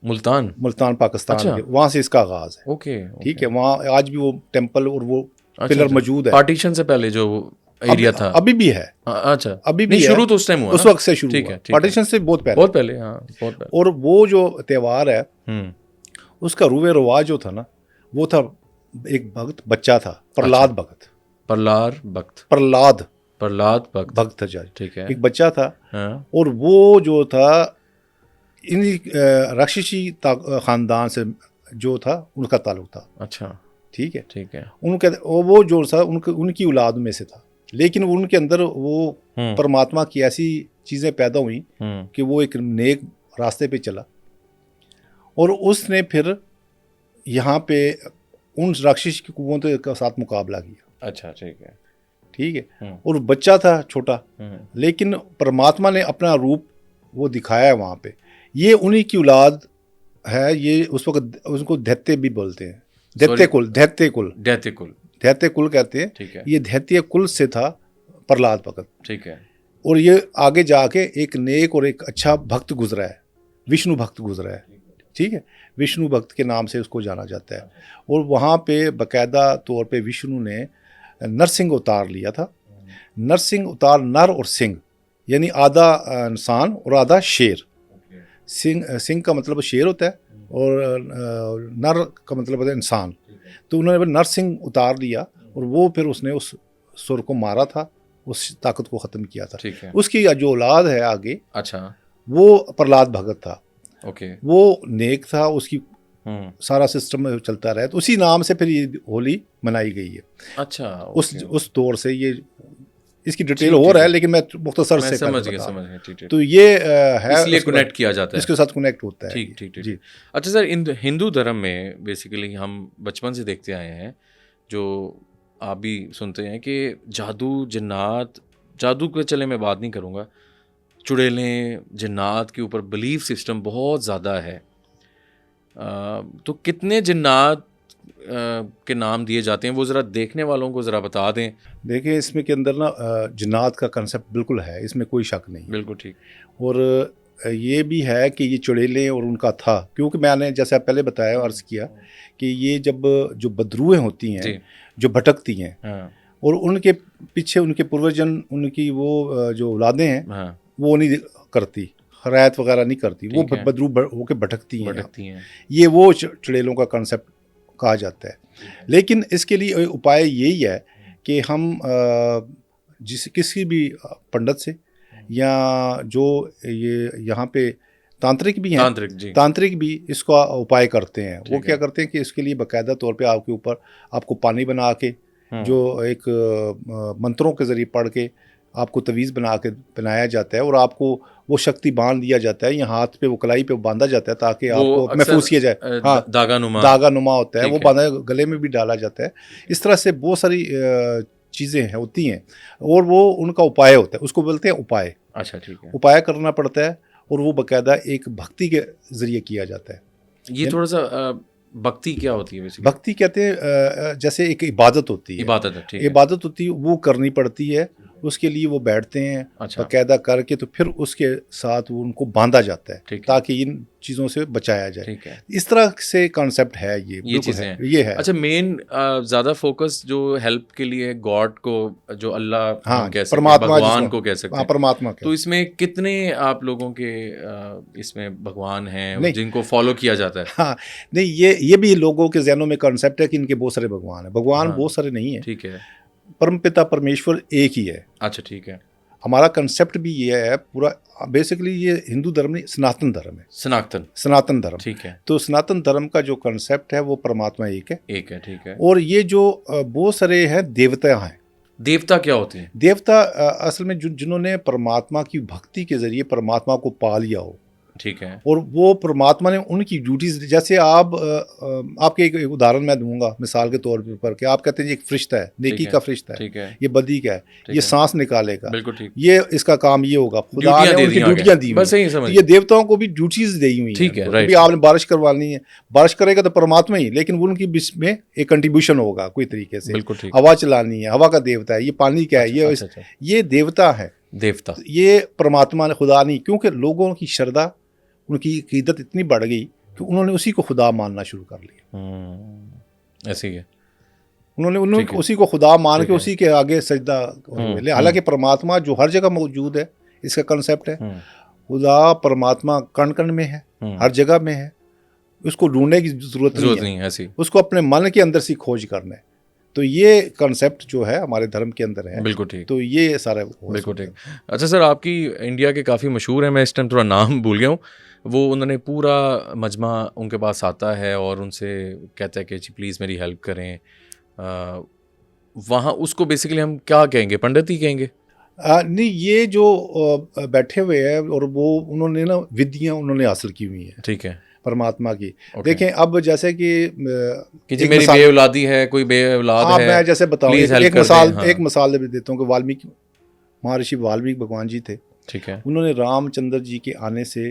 मुल्तान पाकिस्तान अच्छा। के, वहाँ से इसका आगाज़ है, ओके ठीक है। वहाँ आज भी वो टेम्पल और वो अच्छा, पिलर अच्छा। मौजूद है, पार्टीशन से पहले जो एरिया था अभी भी है, अच्छा अभी नहीं भी है, शुरू तो उस टाइम हुआ उस ना? वक्त से शुरू ठीक हुआ, है, ठीक है। पार्टीशन से बहुत पहले, बहुत पहले, हाँ बहुत पहले। और वो जो त्यौहार है हम्म उसका रूए रवाज जो था ना, वो था एक भक्त बच्चा था, प्रहलाद भक्त, प्रहलाद भक्त था जाज, ठीक है। एक बच्चा था, हाँ और वो जो था इन्हीं राक्षसी खानदान से जो था उनका ताल्लुक था, अच्छा ठीक है। ठीक है। उनके वो जो था उनकी औलाद में से था, लेकिन उनके अंदर वो परमात्मा की ऐसी चीज़ें पैदा हुई कि वो एक नेक रास्ते पे चला, और उसने फिर यहाँ पे उन राक्षस की कुव्वतों के साथ मुकाबला किया, अच्छा ठीक है। और बच्चा था छोटा, लेकिन परमात्मा ने अपना रूप वो दिखाया है वहाँ पे। ये उन्हीं की औलाद है, ये उस वक्त उसको दैत्य भी बोलते हैं, दैत्य कुल कहते हैं, ठीक है। ये दैत्य कुल से था प्रहलाद भगत, ठीक है। और ये आगे जाके एक नेक और एक अच्छा भक्त गुजरा है, विष्णु भक्त गुजरा है, ठीक है। विष्णु भक्त के नाम से उसको जाना जाता है, और वहाँ पे बाकायदा तौर पे विष्णु ने नरसिंह अवतार लिया था। नरसिंह अवतार, नर और सिंह, यानी आधा इंसान और आधा शेर। सिंह का मतलब शेर होता है, और नर का मतलब होता है इंसान। तो उन्होंने नरसिंह उतार लिया, और वो फिर उसने उस सुर को मारा था, उस ताकत को ख़त्म किया था। ठीक है। उसकी जो औलाद है आगे, अच्छा, वो प्रहलाद भगत था, ओके, वो नेक था, उसकी सारा सिस्टम चलता रहा, तो उसी नाम से फिर ये होली मनाई गई है। अच्छा, उस दौर से ये, इसकी डिटेल हो रहा है, लेकिन मैं मुख्तसर से समझ गया, ठीक। तो ये है, इसलिए कनेक्ट किया जाता है, इसके साथ कनेक्ट होता है। ठीक जी। अच्छा सर, हिंदू धर्म में बेसिकली हम बचपन से देखते आए हैं, जो आप भी सुनते हैं कि जादू के चले मैं बात नहीं करूँगा, चुड़ैलें, जिन्नात के ऊपर बिलीफ सिस्टम बहुत ज़्यादा है। तो कितने जिन्नात के नाम दिए जाते हैं, वो ज़रा देखने वालों को ज़रा बता दें। देखिए, इसमें के अंदर ना जिन्नात का कंसेप्ट बिल्कुल है, इसमें कोई शक नहीं। बिल्कुल ठीक। और ये भी है कि ये चुड़ैलें और उनका था, क्योंकि मैंने जैसे पहले बताया, अर्ज़ किया कि ये जब जो बदरूहें होती हैं, जो भटकती हैं, और उनके पीछे उनके पूर्वजन, उनकी वो जो औलादें हैं, वो नहीं करती, खैरात वगैरह नहीं करती, वो बदरू होकर भटकती हैं। ये वो चुड़ैलों का कंसेप्ट कहा जाता है। लेकिन इसके लिए उपाय यही है कि हम किसी भी पंडित से, या जो ये यहाँ पे तांत्रिक भी हैं, तांत्रिक भी इसका उपाय करते हैं। वो क्या करते हैं कि इसके लिए बाकायदा तौर पे आपके ऊपर आपको पानी बना के, जो एक मंत्रों के ज़रिए पढ़ के आपको तवीज़ बना के बनाया जाता है, और आपको वो शक्ति बांध दिया जाता है, या हाथ पे वो कलाई पे बांधा जाता है, ताकि आपको महफूज किया जाए। हाँ, दागा नुमा होता है, वो बांधा, गले में भी डाला जाता है। इस तरह से बहुत सारी चीज़ें होती हैं, और वो उनका उपाय होता है, उसको बोलते हैं उपाय। अच्छा, ठीक है। उपाय करना पड़ता है, और वो बाकायदा एक भक्ति के ज़रिए किया जाता है। ये थोड़ा सा भक्ति क्या होती है? भक्ति कहते हैं जैसे एक इबादत होती है, इबादत होती है, वो करनी पड़ती है। उसके लिए वो बैठते हैं, बाकायदा करके, तो फिर उसके साथ वो उनको बांधा जाता है, ताकि इन चीज़ों से बचाया जाए। इस तरह से कॉन्सेप्ट है ये चीज़ें, ये है। अच्छा, मेन ज़्यादा फोकस जो हेल्प के लिए गॉड को, जो अल्लाह, हाँ, परमात्मा, भगवान को कह सकते हैं, परमात्मा। तो इसमें कितने आप लोगों के इसमें भगवान हैं जिनको फॉलो किया जाता है? हाँ, नहीं, ये भी लोगों के जहनों में कॉन्सेप्ट है कि इनके बहुत सारे भगवान हैं। भगवान बहुत सारे नहीं है, ठीक है। परमपिता परमेश्वर एक ही है। अच्छा, ठीक है। हमारा कंसेप्ट भी ये है पूरा, बेसिकली ये हिंदू धर्म नहीं, सनातन धर्म है। सनातन धर्म, ठीक है। तो सनातन धर्म का जो कंसेप्ट है वो परमात्मा एक है, ठीक है। और ये जो बहुत सारे हैं देवता हैं। देवता क्या होते हैं? देवता असल में जिन्होंने परमात्मा की भक्ति के जरिए परमात्मा को पा लिया हो, ठीक है, और वो परमात्मा ने उनकी ड्यूटीज, जैसे आपके एक उदाहरण मैं दूंगा मिसाल के तौर पर, कि आप कहते हैं ये एक फरिश्ता है, नेकी का फरिश्ता है, ये बदी का है, ये सांस निकालेगा, बिल्कुल ठीक, ये इसका काम ये होगा, खुदा ने उनकी ड्यूटियां दी हुई, ये देवताओं को भी ड्यूटीज दी हुई, ठीक है। अभी आपने बारिश करवानी है, बारिश करेगा तो परमात्मा ही, लेकिन वो उनकी बीच में एक कंट्रीब्यूशन होगा कोई तरीके से। हवा चलानी है, हवा का देवता है, ये पानी क्या है, ये देवता है। देवता। ये परमात्मा ने, खुदा नहीं, क्योंकि लोगों की श्रद्धा, उनकी अकीदत इतनी बढ़ गई कि उन्होंने उसी को खुदा मानना शुरू कर लिया। ऐसे ही है। उन्होंने ठीक है। उसी को खुदा मान ठीक के है। उसी के आगे सजदा हुए। हालांकि परमात्मा जो हर जगह मौजूद है, इसका कंसेप्ट है खुदा परमात्मा कण कण में है, हर जगह में है, उसको ढूंढने की जरूरत नहीं है, ऐसी। उसको अपने मन के अंदर से खोज करना है। तो ये कंसेप्ट जो है हमारे धर्म के अंदर है। बिल्कुल ठीक। तो ये सारा बिल्कुल ठीक। अच्छा सर, आपकी इंडिया के काफ़ी मशहूर है, मैं इस टाइम थोड़ा नाम भूल गया हूँ, वो उन्होंने पूरा मजमा उनके पास आता है और उनसे कहता है कि जी प्लीज़ मेरी हेल्प करें, वहाँ उसको बेसिकली हम क्या कहेंगे, पंडित ही कहेंगे? नहीं, ये जो बैठे हुए हैं और वो उन्होंने ना विद्या उन्होंने हासिल की हुई है ठीक है। परमात्मा की। देखें अब जैसे कि जी मेरी बेऔलादी है, कोई बेऔलाद है, मैं जैसे बताऊँ, एक मिसाल देता हूँ कि वाल्मीकि, महर्षि वाल्मीकि भगवान जी थे, ठीक है, उन्होंने रामचंद्र जी के आने से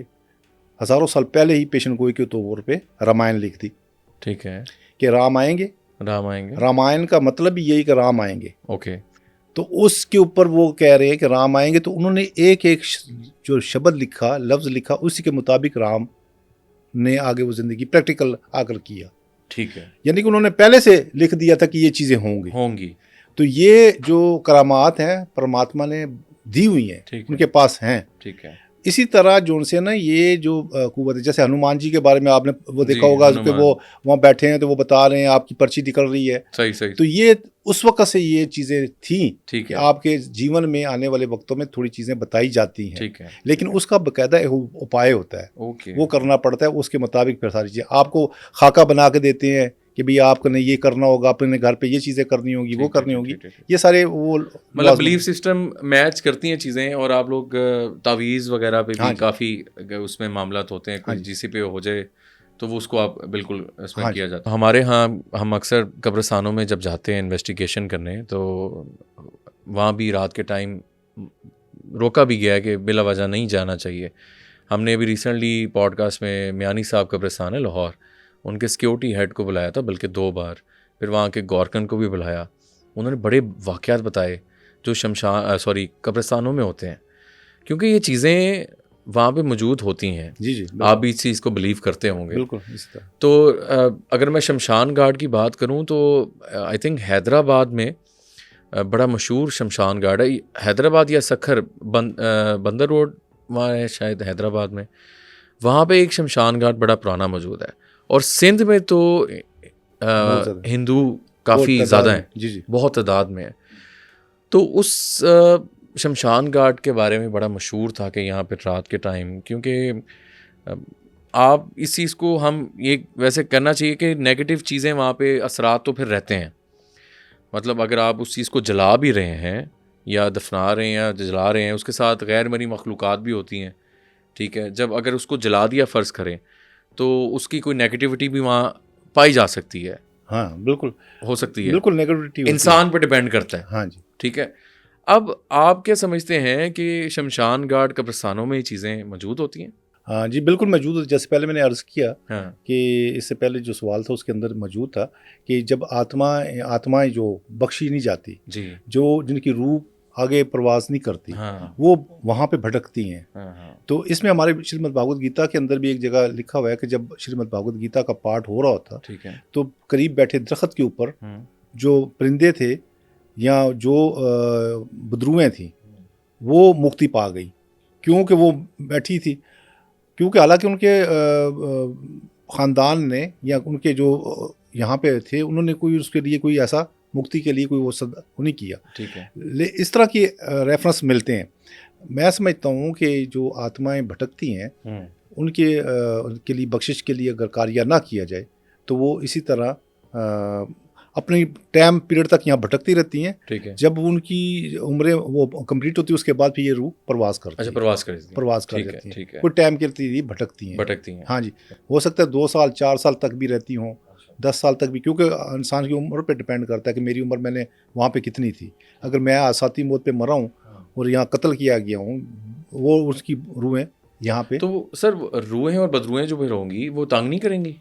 हजारों साल पहले ही पेशन गोई के तौर पे रामायण लिख दी। ठीक है, कि राम आएंगे। रामायण का मतलब ही यही कि राम आएंगे। ओके, तो उसके ऊपर वो कह रहे हैं कि राम आएंगे, तो उन्होंने एक एक जो शब्द लिखा, लफ्ज लिखा, उसी के मुताबिक राम ने आगे वो जिंदगी प्रैक्टिकल आकर किया। ठीक है, यानी कि उन्होंने पहले से लिख दिया था कि ये चीजें होंगी। तो ये जो करामात हैं परमात्मा ने दी हुई हैं, उनके पास हैं। ठीक है, इसी तरह जो उनसे ना ये जो कुव्वत है, जैसे हनुमान जी के बारे में आपने वो देखा होगा कि वो वहाँ बैठे हैं तो वो बता रहे हैं आपकी पर्ची निकल रही है। सही। तो ये उस वक्त से ये चीज़ें थी। ठीक है, आपके जीवन में आने वाले वक्तों में थोड़ी चीज़ें बताई जाती हैं। ठीक है, लेकिन उसका बाकायदा उपाय होता है। ओके, वो करना पड़ता है, उसके मुताबिक फिर सारी चीज़ें आपको खाका बना के देते हैं कि भाई आपने ये करना होगा, अपने घर पे ये चीज़ें करनी होगी, वो करनी होगी। ये सारे वो मतलब बिलीफ सिस्टम मैच करती हैं चीज़ें, और आप लोग तावीज़ वगैरह पे भी काफ़ी उसमें मामलात होते हैं, कोई जीसी पे हो जाए तो वो उसको आप बिल्कुल इसमें किया जाता है। हमारे यहाँ हम अक्सर कब्रिस्तानों में जब जाते हैं इन्वेस्टिगेशन करने, तो वहाँ भी रात के टाइम रोका भी गया है कि बिला वजह नहीं जाना चाहिए। हमने अभी रिसेंटली पॉडकास्ट में मियानी साहब कब्रिस्तान है लाहौर, उनके सिक्योरिटी हेड को बुलाया था, बल्कि 2 बार, फिर वहाँ के गौरकन को भी बुलाया। उन्होंने बड़े वाक़यात बताए जो कब्रिस्तानों में होते हैं, क्योंकि ये चीज़ें वहाँ पे मौजूद होती हैं। जी, आप भी इस चीज़ को बिलीव करते होंगे। बिल्कुल इस तरह। तो अगर मैं शमशान घाट की बात करूँ तो आई थिंक हैदराबाद में बड़ा मशहूर शमशान घाट है, हैदराबाद या सखर बंदर रोड वहाँ है शायद हैदराबाद में, वहाँ पे एक शमशान घाट बड़ा पुराना मौजूद है। और सिंध में तो हिंदू काफ़ी ज़्यादा हैं, जी, बहुत तादाद में है। तो उस शमशान घाट के बारे में बड़ा मशहूर था कि यहाँ पे रात के टाइम, क्योंकि आप इस चीज़ को हम ये वैसे करना चाहिए कि नेगेटिव चीज़ें वहाँ पे असरात तो फिर रहते हैं। मतलब अगर आप उस चीज़ को जला भी रहे हैं या दफना रहे हैं या जला रहे हैं, उसके साथ गैर मरी मखलूक़ात भी होती हैं। ठीक है, जब अगर उसको जला दिया फ़र्ज़ करें तो उसकी कोई नेगेटिविटी भी वहाँ पाई जा सकती है। हाँ बिल्कुल हो सकती है, बिल्कुल नेगेटिविटी इंसान पर डिपेंड करता है। हाँ जी, ठीक है। अब आप क्या समझते हैं कि शमशान घाट कब्रिस्तानों में ये चीज़ें मौजूद होती हैं? हाँ जी, बिल्कुल मौजूद है। जैसे पहले मैंने अर्ज़ किया कि इससे पहले जो सवाल था उसके अंदर मौजूद था कि जब आत्माएं जो बख्शी नहीं जाती जी, जो जिनकी रूह आगे प्रवास नहीं करती, वो वहाँ पे भटकती हैं। तो इसमें हमारे श्रीमद् भागवत गीता के अंदर भी एक जगह लिखा हुआ है कि जब श्रीमद् भागवत गीता का पाठ हो रहा होता, ठीक है, तो करीब बैठे दरख्त के ऊपर जो परिंदे थे या जो बदरुएँ थी वो मुक्ति पा गई, क्योंकि वो बैठी थी। क्योंकि हालांकि उनके ख़ानदान ने या उनके जो यहाँ पे थे उन्होंने कोई उसके लिए कोई ऐसा मुक्ति के लिए कोई वो नहीं किया। ठीक है, इस तरह की रेफरेंस मिलते हैं। मैं समझता हूँ कि जो आत्माएं भटकती हैं उनके लिए बख्शिश के लिए अगर कार्य ना किया जाए तो वो इसी तरह अपनी टाइम पीरियड तक यहाँ भटकती रहती हैं। ठीक है, जब उनकी उम्रें वो कंप्लीट होती है उसके बाद फिर ये रूह प्रवास करती है। अच्छा, प्रवास कर जाती है। ठीक है, कोई टाइम के लिए भटकती हैं। हाँ जी, हो सकता है 2 साल 4 साल तक भी रहती हों, 10 साल तक भी, क्योंकि इंसान की उम्र पे डिपेंड करता है कि मेरी उम्र मैंने वहाँ पे कितनी थी। अगर मैं आसाती मौत पे मरा हूँ और यहाँ कत्ल किया गया हूँ, वो उसकी रूहें यहाँ पे। तो सर रूहें और बदरूहें जो फिर होंगी वो तंग नहीं करेंगी?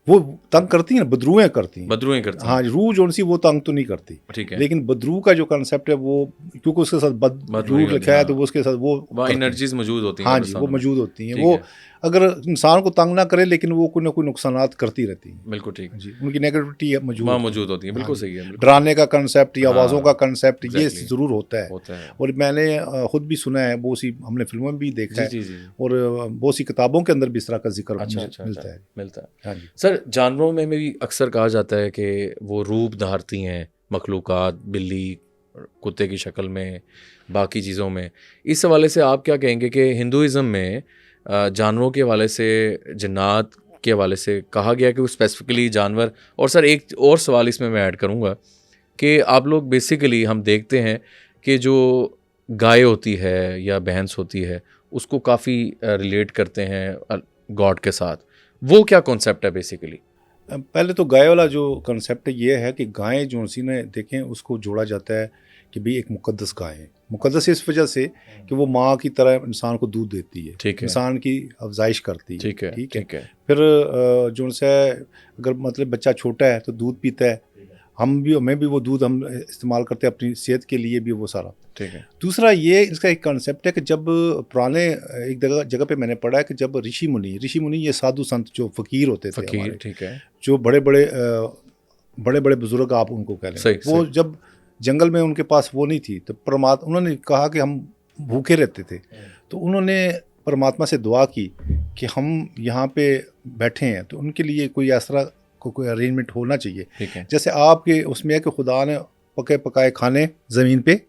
वो तंग करती हैं, बदरूएं करती हैं। बदरूएं करती हैं। हाँ, रूह जो सी वो तंग तो नहीं करती, ठीक है। लेकिन बदरू का जो कंसेप्ट है वो, क्योंकि उसके साथ बदरू लिखा है तो वो उसके साथ वो वहाँ करती हैं। एनर्जीज मौजूद होती हैं हाँ जी, वो कब्रिस्तानों में। मौजूद होती हैं। ठीक वो है। अगर इंसान को तंग ना करे, लेकिन वो कोई ना कोई नुकसानात करती रहती हैं। बिल्कुल ठीक। जी, उनकी नेगेटिविटी मौजूद वहाँ होती है। मौजूद होती है, हाँ बिल्कुल जी। सही है, बिल्कुल डराने का कंसेप्ट या हाँ, आवाज़ों का कंसेप्ट ये एग्जैक्टली ज़रूर होता है। होता है। और मैंने खुद भी सुना है, बहुत सी हमने फिल्मों में भी देखा जी है, जी जी। और बहुत सी किताबों के अंदर भी इस तरह का जिक्र अच्छा मुझे अच्छा मिलता अच्छा, है। मिलता है। हाँ जी। सर, जानवरों में भी अक्सर कहा जाता है कि वो रूप धारती हैं, मखलूक़ात, बिल्ली, कुत्ते की शक्ल में, बाकी चीज़ों में। इस हवाले से आप क्या कहेंगे कि हिंदुइज़्म में जानवरों के हवाले से, जन्नात के हवाले से कहा गया कि वो स्पेसिफिकली जानवर। और सर एक और सवाल इसमें मैं ऐड करूँगा कि आप लोग बेसिकली हम देखते हैं कि जो गाय होती है या भैंस होती है उसको काफ़ी रिलेट करते हैं गॉड के साथ। वो क्या कॉन्सेप्ट है बेसिकली? पहले तो गाय वाला जो कंसेप्ट ये है कि गाय जो सी ने देखें, उसको जोड़ा जाता है कि भाई एक मुकद्दस गाय है। मुकद्दस इस वजह से कि वो माँ की तरह इंसान को दूध देती है, ठीक है। इंसान की अफजाइश करती है। ठीक है, ठीक है। ठीक है। फिर जो सा अगर मतलब बच्चा छोटा है तो दूध पीता है, हमें भी वो दूध हम इस्तेमाल करते हैं अपनी सेहत के लिए भी, वो सारा। ठीक है। दूसरा ये इसका एक कंसेप्ट है कि जब पुराने एक जगह पे मैंने पढ़ा है कि जब ऋषि मुनि ये साधु संत जो फकीर होते थे फ़कीर, हमारे, ठीक है। जो बड़े बड़े बुजुर्ग आप उनको कह लें, सही, वो सही। जब जंगल में उनके पास वो नहीं थी तो परमात्मा, उन्होंने कहा कि हम भूखे रहते थे, तो उन्होंने परमात्मा से दुआ की कि हम यहाँ पे बैठे हैं तो उनके लिए कोई ऐसा कोई अरेंजमेंट होना चाहिए। ठीक है। जैसे आपके उसमें है कि खुदा ने पके पकाए खाने ज़मीन पे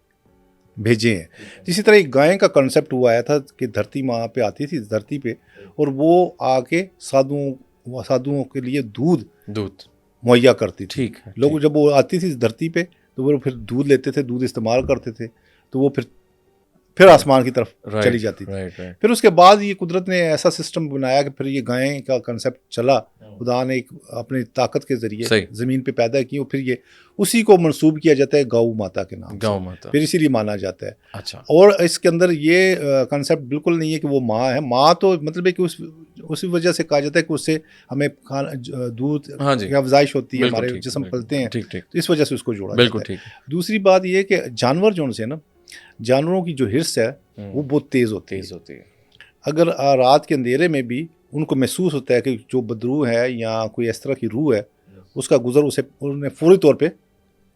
भेजे हैं, इसी तरह एक गाय का कंसेप्ट हुआ आया था कि धरती माँ पे आती थी धरती पे, और वो आके साधुओं के लिए दूध दूध मुहैया करती थी। ठीक है। लोग जब वो आती थी धरती पे तो वो फिर दूध लेते थे, दूध इस्तेमाल करते थे, तो वो फिर आसमान की तरफ चली जाती थी। Right right. फिर उसके बाद ये कुदरत ने ऐसा सिस्टम बनाया कि फिर ये गाय का कंसेप्ट चला, खुदा ने एक अपनी ताकत के सही। जरिए ज़मीन पे पैदा की, और फिर ये उसी को मंसूब किया जाता है गौ माता के नाम गौ से, माता। फिर इसीलिए माना जाता है। अच्छा। और इसके अंदर ये कंसेप्ट बिल्कुल नहीं है कि वो माँ है। माँ तो मतलब है कि उसी वजह से कहा जाता है कि उससे हमें दूध हाँ जी, की अफजाइश होती है, बिल्कुल हमारे ठीक, जिस्म बिल्कुल, पलते हैं, ठीक ठीक, तो इस वजह से उसको जोड़ा बिल्कुल जाता है। ठीक। दूसरी बात ये है कि जानवर जो से ना, जानवरों की जो हिर्स है वो बहुत तेज़ होती है। तेज़ होती है। अगर रात के अंधेरे में भी उनको महसूस होता है कि जो बदरू है या कोई इस तरह की रूह है, उसका गुजर उन्हें फौरी तौर पे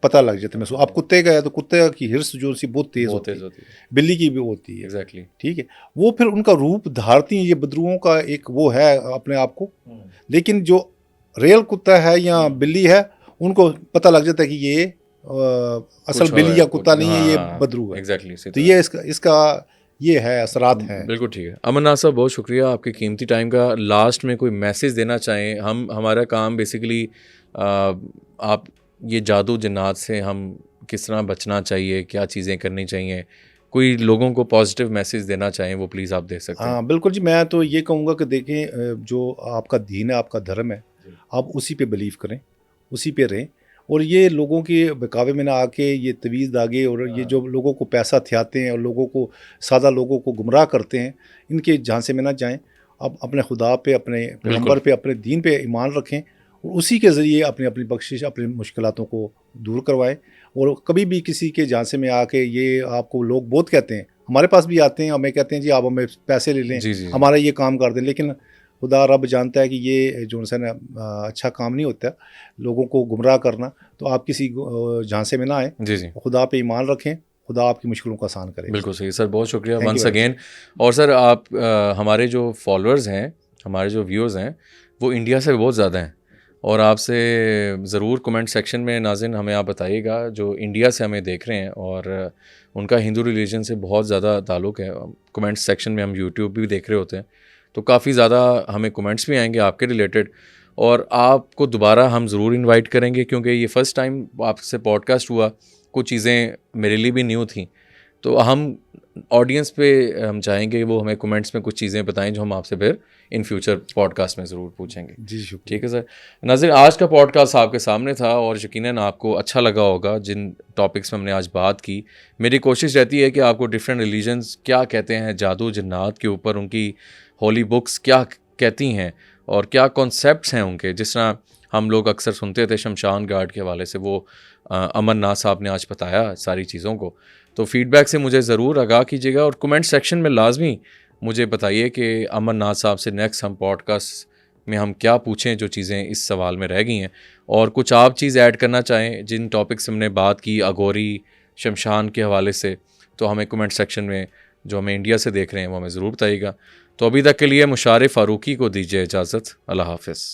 पता लग जाता है महसूस। आप कुत्ते का है तो कुत्ते की हिर्स जो सी बहुत तेज़ होती है, बिल्ली की भी होती है। एग्जैक्टली। ठीक है। वो फिर उनका रूप धारती हैं, ये बदरुओं का एक वो है अपने आप को। लेकिन जो रियल कुत्ता है या बिल्ली है, उनको पता लग जाता है कि ये असल बिल्ली या कुत्ता नहीं है, ये बदरू है। एग्जैक्टली। तो ये इसका ये है, असरात हैं। बिल्कुल ठीक है। अमरनाथ साहब, बहुत शुक्रिया आपके कीमती टाइम का। लास्ट में कोई मैसेज देना चाहें? हमारा काम बेसिकली आप ये जादू जन्नात से हम किस तरह बचना चाहिए, क्या चीज़ें करनी चाहिए, कोई लोगों को पॉजिटिव मैसेज देना चाहें वो प्लीज़ आप दे सकते हैं। हाँ बिल्कुल जी, मैं तो ये कहूँगा कि देखें, जो आपका दीन है, आपका धर्म है, आप उसी पे बिलीव करें, उसी पे रहें, और ये लोगों के बहकावे में ना आके ये तवीज़ दागे और ये जो लोगों को पैसा थियाते हैं और लोगों को, सादा लोगों को गुमराह करते हैं, इनके झांसे में ना जाएं। आप अपने खुदा पे, अपने पैगंबर पे, अपने दीन पे ईमान रखें, और उसी के ज़रिए अपनी अपनी बख्शिश, अपनी मुश्किलातों को दूर करवाएं। और कभी भी किसी के झांसे में आके, ये आपको लोग बहुत कहते हैं, हमारे पास भी आते हैं, हमें कहते हैं जी आप हमें पैसे ले लें, हमारा ये काम कर दें, लेकिन खुदा रब जानता है कि ये जो है ना अच्छा काम नहीं होता लोगों को गुमराह करना। तो आप किसी झांसे में ना आए, खुदा पे ईमान रखें, खुदा आपकी मुश्किलों को आसान करे। बिल्कुल सही सर, बहुत शुक्रिया वंस अगेन। और सर आप हमारे जो फॉलोअर्स हैं, हमारे जो व्यूअर्स हैं, वो इंडिया से बहुत ज़्यादा हैं, और आपसे ज़रूर कमेंट सेक्शन में नाज़रीन हमें आप बताइएगा जो इंडिया से हमें देख रहे हैं और उनका हिंदू रिलीजन से बहुत ज़्यादा ताल्लुक़ है। कमेंट सेक्शन में हम यूट्यूब भी देख रहे होते हैं, तो काफ़ी ज़्यादा हमें कमेंट्स भी आएंगे आपके रिलेटेड, और आपको दोबारा हम ज़रूर इनवाइट करेंगे, क्योंकि ये फ़र्स्ट टाइम आपसे पॉडकास्ट हुआ, कुछ चीज़ें मेरे लिए भी न्यू थी, तो हम ऑडियंस पे हम चाहेंगे वो हमें कमेंट्स में कुछ चीज़ें बताएं जो हम आपसे फिर इन फ्यूचर पॉडकास्ट में ज़रूर पूछेंगे। जी शुक्रिया। ठीक है सर। नाज़रीन, आज का पॉडकास्ट आपके सामने था और यकीनन आपको अच्छा लगा होगा जिन टॉपिक्स में हमने आज बात की। मेरी कोशिश रहती है कि आपको डिफरेंट रिलीजन्स क्या कहते हैं जादू जन्नात के ऊपर, उनकी होली बुक्स क्या कहती हैं, और क्या कॉन्सेप्ट्स हैं उनके। जिस तरह हम लोग अक्सर सुनते थे शमशान घाट के हवाले से, वो अमरनाथ साहब ने आज बताया सारी चीज़ों को। तो फीडबैक से मुझे ज़रूर आगाह कीजिएगा और कमेंट सेक्शन में लाजमी मुझे बताइए कि अमरनाथ साहब से नेक्स्ट हम पॉडकास्ट में हम क्या पूछें, जो चीज़ें इस सवाल में रह गई हैं। और कुछ आप चीज़ ऐड करना चाहें जिन टॉपिक से हमने बात की, अघोरी, शमशान के हवाले से, तो हमें कमेंट सेक्शन में, जो हमें इंडिया से देख रहे हैं, वो हमें ज़रूर बताइएगा। तो अभी तक के लिए मुशारे फ़ारूकी को दीजिए इजाज़त। अल्लाह हाफ़िज़।